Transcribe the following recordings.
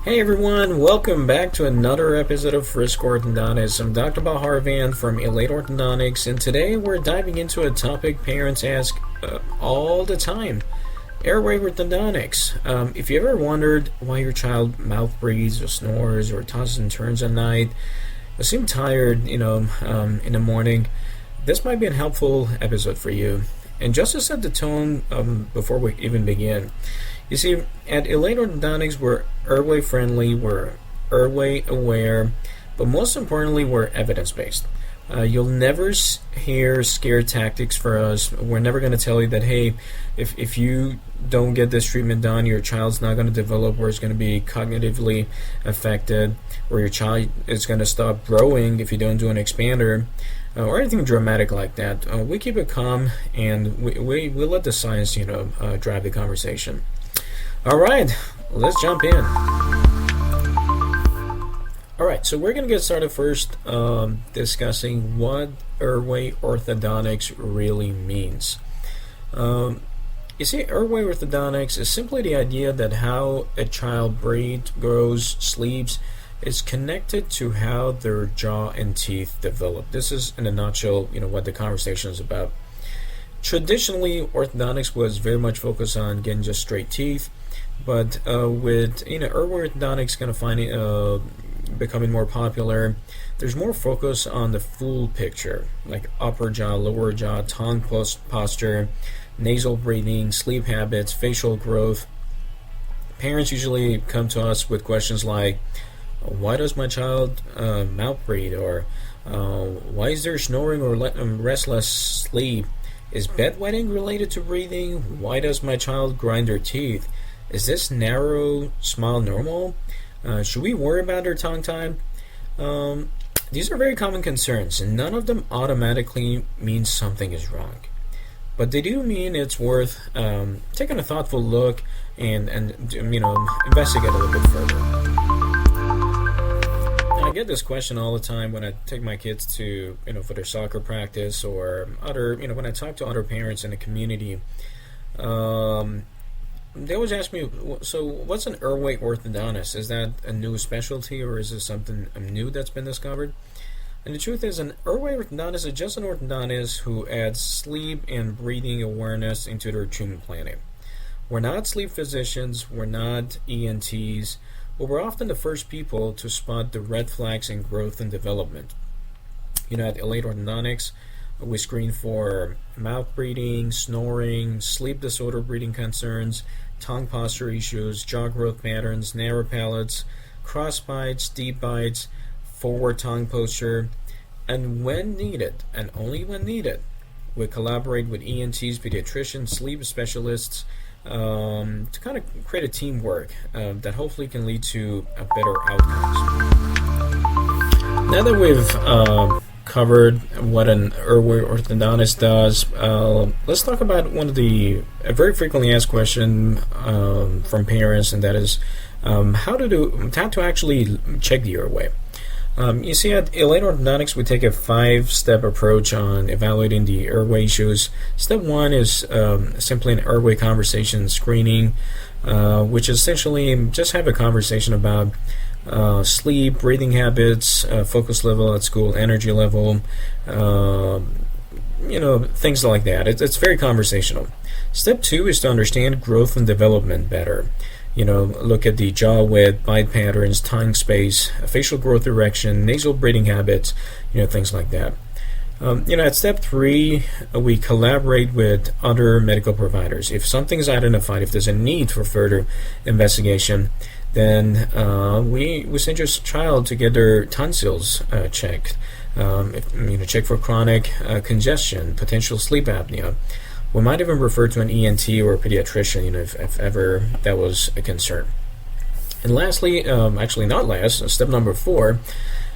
Hey everyone, welcome back to another episode of Frisco Orthodontist. I'm Dr. Baharvand from Elate Orthodontics, and today we're diving into a topic parents ask all the time: Airway orthodontics. If you ever wondered why your child mouth breathes or snores or tosses and turns at night, or seem tired, in the morning, this might be a helpful episode for you. And just to set the tone before we even begin, you see, at Elate Orthodontics, we're airway friendly, we're airway aware, but most importantly, we're evidence based. You'll never hear scare tactics for us. We're never going to tell you that, hey, if you don't get this treatment done, your child's not going to develop, or it's going to be cognitively affected, or your child is going to stop growing if you don't do an expander, or anything dramatic like that. We keep it calm, and we let the science, drive the conversation. All right, let's jump in. All right, so we're going to get started first discussing what airway orthodontics really means. You see, airway orthodontics is simply the idea that how a child breathes, grows, sleeps is connected to how their jaw and teeth develop. This is, in a nutshell, what the conversation is about. Traditionally, orthodontics was very much focused on getting just straight teeth, but with airway orthodontics kind of finding becoming more popular, there's more focus on the full picture, like upper jaw, lower jaw, tongue posture, nasal breathing, sleep habits, facial growth. Parents usually come to us with questions like, why does my child mouth breathe, or why is there snoring or restless sleep? Is bedwetting related to breathing? Why does my child grind their teeth? Is this narrow smile normal? Should we worry about their tongue time? These are very common concerns, and none of them automatically means something is wrong. But they do mean it's worth taking a thoughtful look and investigate a little bit further. I get this question all the time when I take my kids to, for their soccer practice, or other, when I talk to other parents in the community. They always ask me, so what's an airway orthodontist? Is that a new specialty, or is this something new that's been discovered? And the truth is, an airway orthodontist is just an orthodontist who adds sleep and breathing awareness into their treatment planning. We're not sleep physicians, we're not ENTs, but we're often the first people to spot the red flags in growth and development. At Elate Orthodontics, we screen for mouth breathing, snoring, sleep disorder breathing concerns, tongue posture issues, jaw growth patterns, narrow palates, cross bites, deep bites, forward tongue posture, and when needed, and only when needed, we collaborate with ENTs, pediatricians, sleep specialists, to kind of create a teamwork that hopefully can lead to a better outcomes. Now that we've covered what an airway orthodontist does, let's talk about a very frequently asked question from parents, and that is how to actually check the airway. You see, at Elate Orthodontics, we take a 5-step approach on evaluating the airway issues. Step 1 is simply an airway conversation screening, which essentially just have a conversation about sleep, breathing habits, focus level at school, energy level, things like that. It's very conversational. Step 2 is to understand growth and development better. Look at the jaw width, bite patterns, tongue space, facial growth erection, nasal breathing habits, things like that. At step 3, we collaborate with other medical providers. If something's identified, if there's a need for further investigation, then we send your child to get their tonsils checked. Check for chronic congestion, potential sleep apnea. We might even refer to an ENT or a pediatrician, if ever that was a concern. And lastly, actually not last, step number 4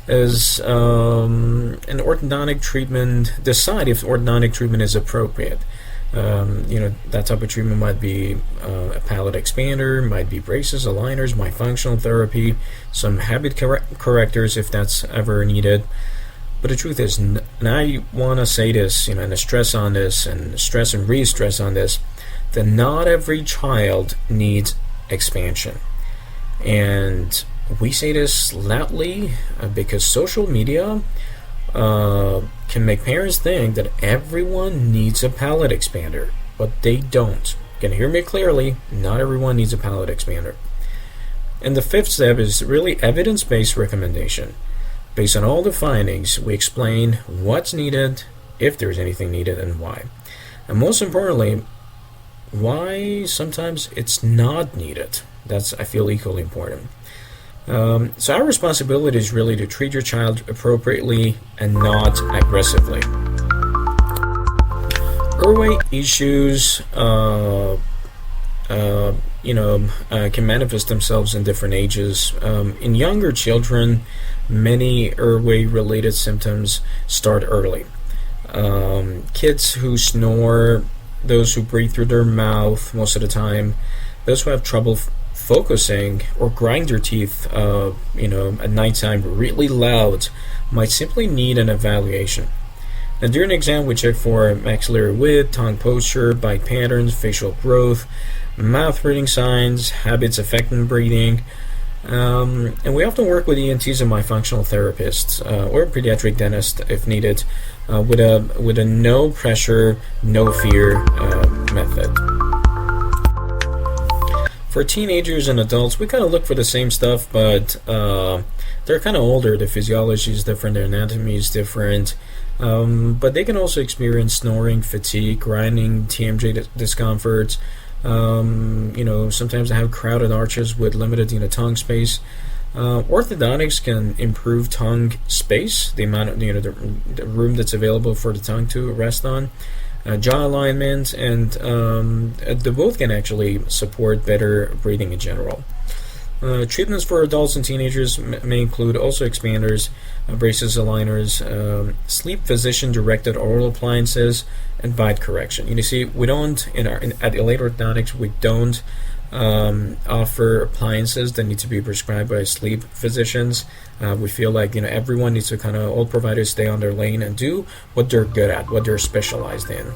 is an orthodontic treatment. Decide if orthodontic treatment is appropriate. That type of treatment might be a palate expander, might be braces, aligners, myofunctional therapy, some habit correctors if that's ever needed. But the truth is, and I want to say this, and to stress on this, and stress and re-stress on this, that not every child needs expansion. And we say this loudly because social media can make parents think that everyone needs a palate expander, but they don't. You can hear me clearly, not everyone needs a palate expander. And the fifth step is really evidence-based recommendation. Based on all the findings, we explain what's needed, if there's anything needed, and why. And most importantly, why sometimes it's not needed. That's, I feel, equally important. So our responsibility is really to treat your child appropriately and not aggressively. Airway issues, can manifest themselves in different ages. In younger children, many airway-related symptoms start early. Kids who snore, those who breathe through their mouth most of the time, those who have trouble focusing or grind their teeth, at nighttime really loud, might simply need an evaluation. Now, during the exam, we check for maxillary width, tongue posture, bite patterns, facial growth, mouth breathing signs, habits affecting breathing, and we often work with ENTs and myofunctional therapists or pediatric dentist if needed, with a no pressure, no fear method. For teenagers and adults, we kind of look for the same stuff, but they're kind of older. The physiology is different, their anatomy is different, but they can also experience snoring, fatigue, grinding, TMJ discomforts. Sometimes they have crowded arches with limited, tongue space. Orthodontics can improve tongue space, the amount of, the room that's available for the tongue to rest on. Jaw alignment, and the both can actually support better breathing in general. Treatments for adults and teenagers may include also expanders, braces, aligners, sleep physician-directed oral appliances, and bite correction. You see, we don't at Elate Orthodontics we don't offer appliances that need to be prescribed by sleep physicians. We feel like everyone needs to all providers stay on their lane and do what they're good at, what they're specialized in.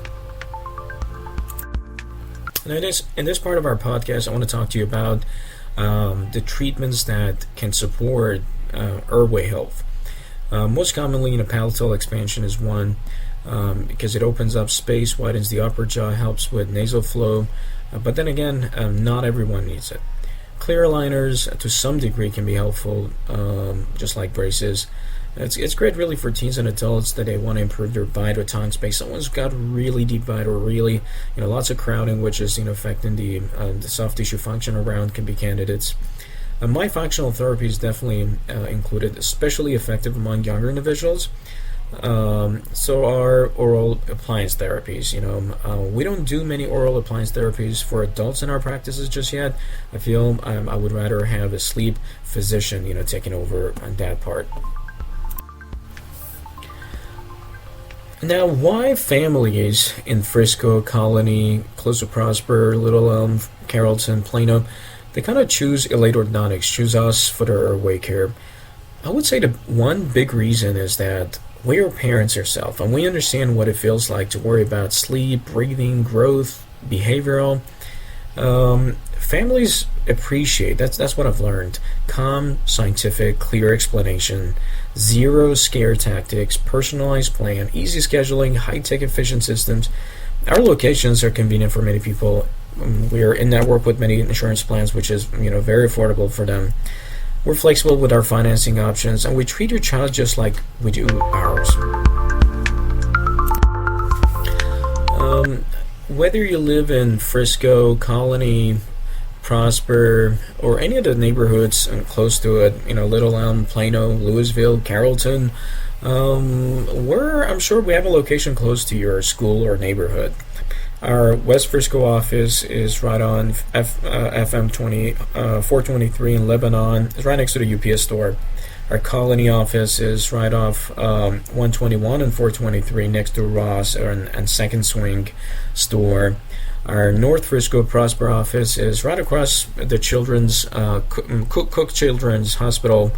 And in this part of our podcast, I want to talk to you about the treatments that can support airway health. Most commonly, palatal expansion is one, because it opens up space, widens the upper jaw, helps with nasal flow. But then again, not everyone needs it. Clear aligners, to some degree, can be helpful, just like braces. It's great really for teens and adults that they want to improve their bite or tongue space. Someone's got really deep bite or really, lots of crowding, which is, affecting the soft tissue function around, can be candidates. Myofunctional therapy is definitely included, especially effective among younger individuals. So are oral appliance therapies. We don't do many oral appliance therapies for adults in our practices just yet. I feel I would rather have a sleep physician, taking over on that part. Now, why families in Frisco, Colony, close to Prosper, Little Elm, Carrollton, Plano, they kind of choose Elate Orthodontics, choose us for their airway care? I would say the one big reason is that we are parents ourselves, and we understand what it feels like to worry about sleep, breathing, growth, behavioral. Families appreciate, that's what I've learned, calm, scientific, clear explanation, zero scare tactics, personalized plan, easy scheduling, high-tech efficient systems. Our locations are convenient for many people. We are in network with many insurance plans, which is very affordable for them. We're flexible with our financing options, and we treat your child just like we do ours. Whether you live in Frisco, Colony, Prosper, or any of the neighborhoods close to it, Little Elm, Plano, Louisville, Carrollton, I'm sure we have a location close to your school or neighborhood. Our West Frisco office is right on FM 423 in Lebanon. It's right next to the UPS store. Our Colony office is right off 121 and 423 next to Ross and Second Swing store. Our North Frisco Prosper office is right across the Children's Cook Children's Hospital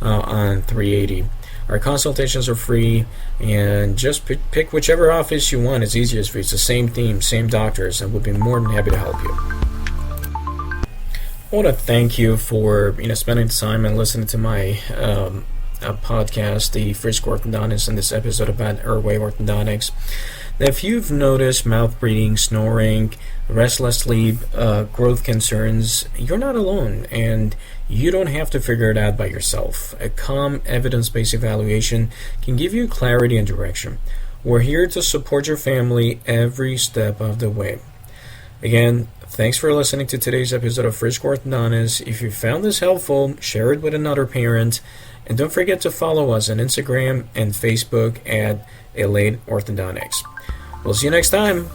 on 380. Our consultations are free, and just pick whichever office you want. It's easiest for you. It's the same theme, same doctors, and we'll be more than happy to help you. I want to thank you for spending time and listening to my podcast, the Frisco Orthodontist, in this episode about Airway Orthodontics. Now, if you've noticed mouth breathing, snoring, restless sleep, growth concerns, you're not alone, and you don't have to figure it out by yourself. A calm, evidence-based evaluation can give you clarity and direction. We're here to support your family every step of the way. Again, thanks for listening to today's episode of Frisco Orthodontist. If you found this helpful, share it with another parent. And don't forget to follow us on Instagram and Facebook at Elate Orthodontics. We'll see you next time.